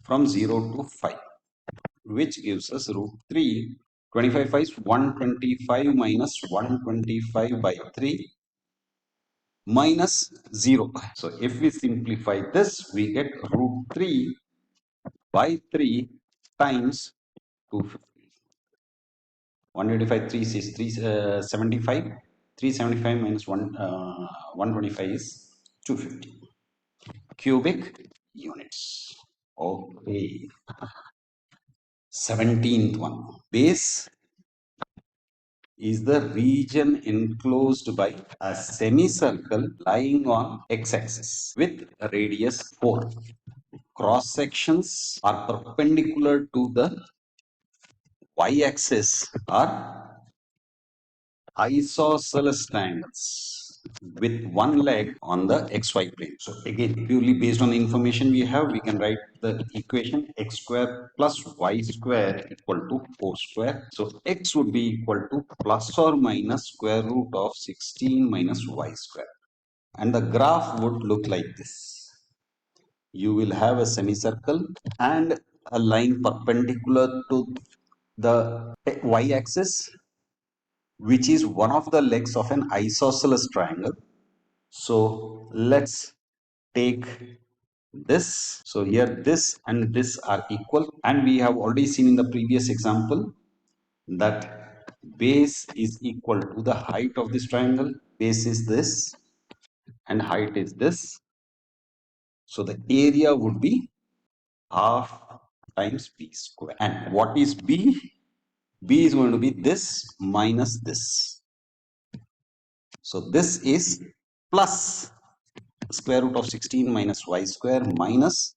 from 0 to 5, which gives us root 3. 25 is 125 minus 125 by 3 minus 0. So if we simplify this, we get root 3 by 3 times 250. 125 3 is 375. 375 minus 125 is 250 cubic units. Okay. 17th one. Base is the region enclosed by a semicircle lying on x-axis with a radius 4. Cross sections are perpendicular to the y-axis are isosceles triangles with one leg on the xy plane. So again, purely based on the information we have, we can write the equation x square plus y square equal to 4 square. So x would be equal to plus or minus square root of 16 minus y square. And the graph would look like this. You will have a semicircle and a line perpendicular to the y-axis, which is one of the legs of an isosceles triangle. So let's take this. So here this and this are equal, and we have already seen in the previous example that base is equal to the height of this triangle. Base is this and height is this. So the area would be half times b square. And what is b? B is going to be this minus this. So this is plus square root of 16 minus y square minus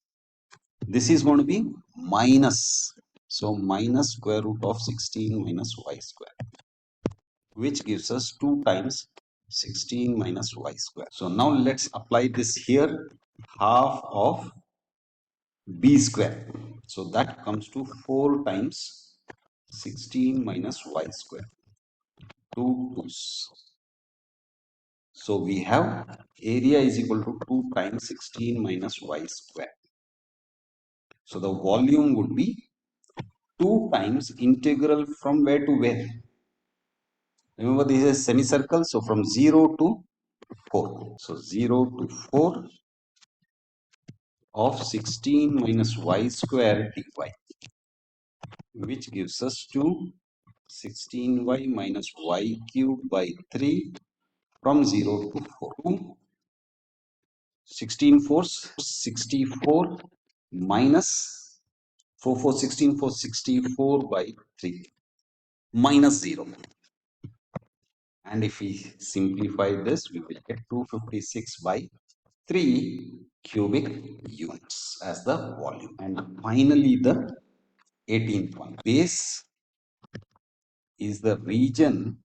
this is going to be minus. So minus square root of 16 minus y square, which gives us 2 times 16 minus y square. So now let's apply this here. Half of b square. So that comes to 4 times 16 minus y square. 2 2's. So we have area is equal to 2 times 16 minus y square. So the volume would be 2 times integral from where to where? Remember this is a semicircle, so from 0 to 4. So 0 to 4 of 16 minus y square dy, which gives us 2 16y minus y cube by 3 from 0 to 4. 16 fours 64 minus 4 4 16 4 64 by 3 minus 0. And if we simplify this, we will get 256 by 3 cubic units as the volume. And finally, the 18th one. Base is the region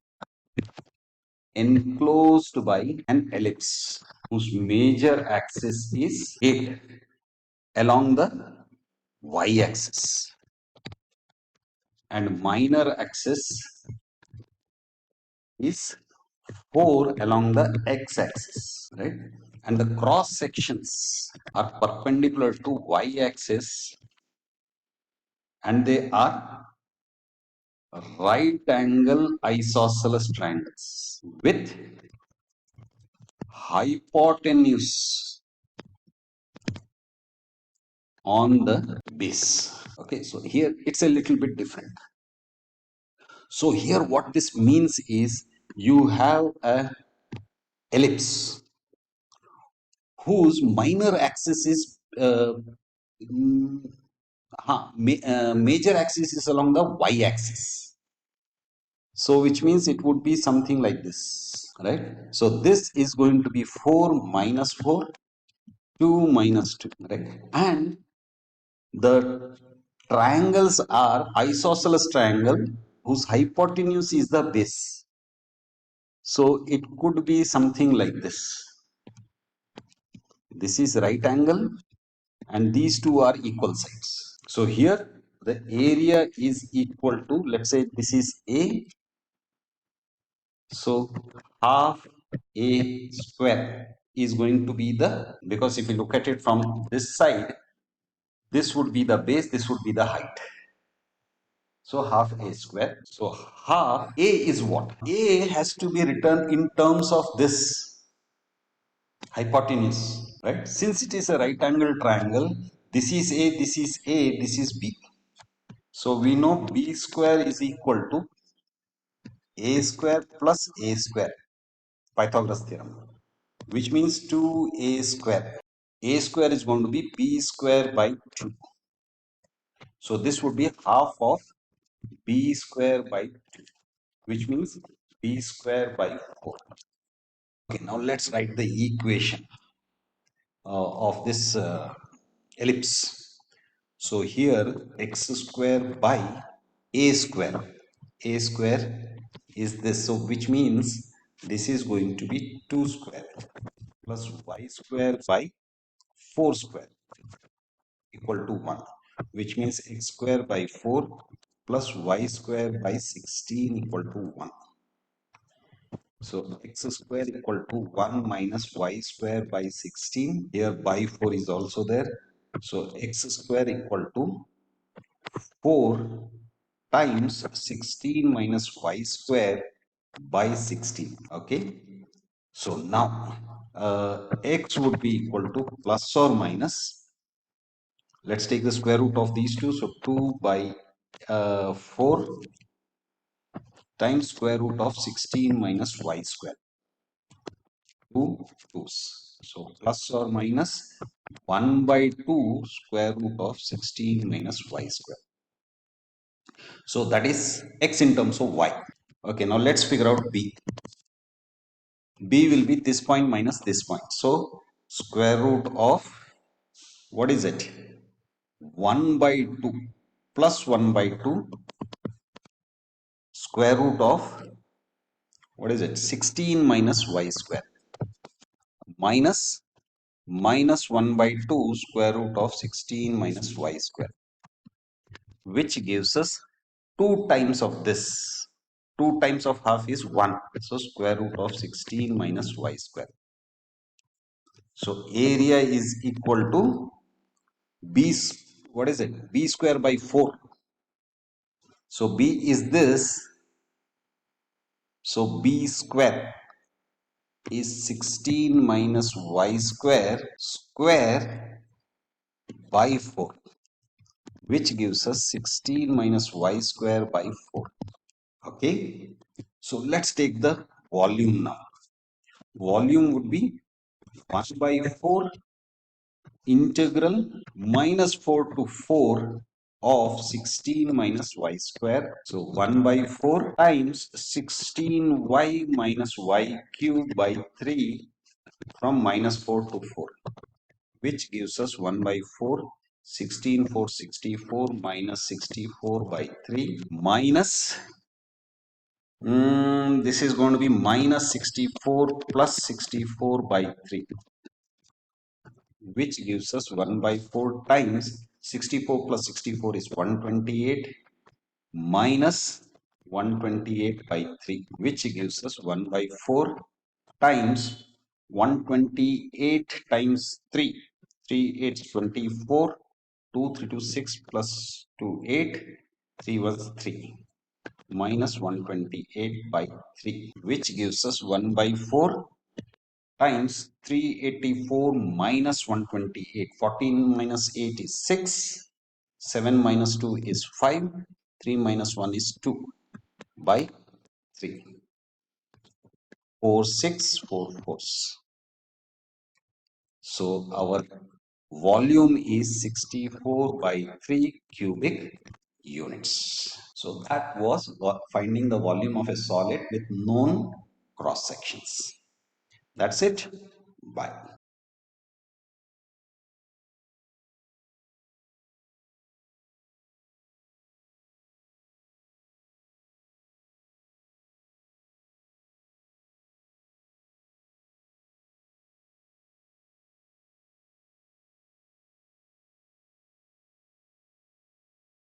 enclosed by an ellipse whose major axis is 8 along the y-axis and minor axis is 4 along the x-axis, right? And the cross sections are perpendicular to y-axis and they are right angle isosceles triangles with hypotenuse on the base. Okay, so here it's a little bit different. So here what this means is you have a ellipse whose minor axis is mm, major axis is along the y-axis. So which means it would be something like this, right? So this is going to be 4 minus 4, 2 minus 2, right? And the triangles are isosceles triangle whose hypotenuse is the base. So it could be something like this. This is right angle and these two are equal sides. So here the area is equal to, let's say this is A. So half A square is going to be the, because if you look at it from this side, this would be the base, this would be the height. So half A square. So half A is what? A has to be written in terms of this hypotenuse, right? Since it is a right angle triangle, this is A, this is A, this is B. So we know B square is equal to A square plus A square, Pythagoras theorem, which means 2A square. A square is going to be B square by 2. So this would be half of B square by 2, which means B square by 4. Okay, now let's write the equation of this ellipse. So here x square by a square. A square is this, so which means this is going to be 2 square plus y square by 4 square equal to 1, which means x square by 4 plus y square by 16 equal to 1. So x square equal to 1 minus y square by 16. Here by 4 is also there. So x square equal to 4 times 16 minus y square by 16. Okay. So now x would be equal to plus or minus. Let's take the square root of these two. So 2 by 4 times square root of 16 minus y square. 2 2's. So plus or minus 1 by 2 square root of 16 minus y square. So that is x in terms of y. Okay, now let's figure out b. B will be this point minus this point. So square root of, what is it? 1 by 2 plus 1 by 2 square root of, what is it? 16 minus y square minus minus 1 by 2 square root of 16 minus y square, which gives us 2 times of this. 2 times of half is 1. So square root of 16 minus y square. So area is equal to b, what is it? B square by 4. So b is this. So b square is 16 minus y square by 4, which gives us 16 minus y square by 4. Okay. So let's take the volume now. Volume would be 1 by 4 integral minus 4 to 4 of 16 minus y square. So 1 by 4 times 16y minus y cube by 3 from minus 4 to 4, which gives us 1 by 4, 16 4 64 minus 64 by 3 minus this is going to be minus 64 plus 64 by 3, which gives us 1 by 4 times 64 plus 64 is 128 minus 128 by 3, which gives us 1 by 4 times 128 times 3. 3 8 is 24, 2 3 2 6 plus 2 8, 3 was 3. minus 128 by 3, which gives us 1 by 4 times 384 minus 128. 14 minus 8 is 6. 7 minus 2 is 5. 3 minus 1 is 2 by 3. 4, 6, 4 fours. So our volume is 64 by 3 cubic units. So that was finding the volume of a solid with known cross sections. That's it. Bye.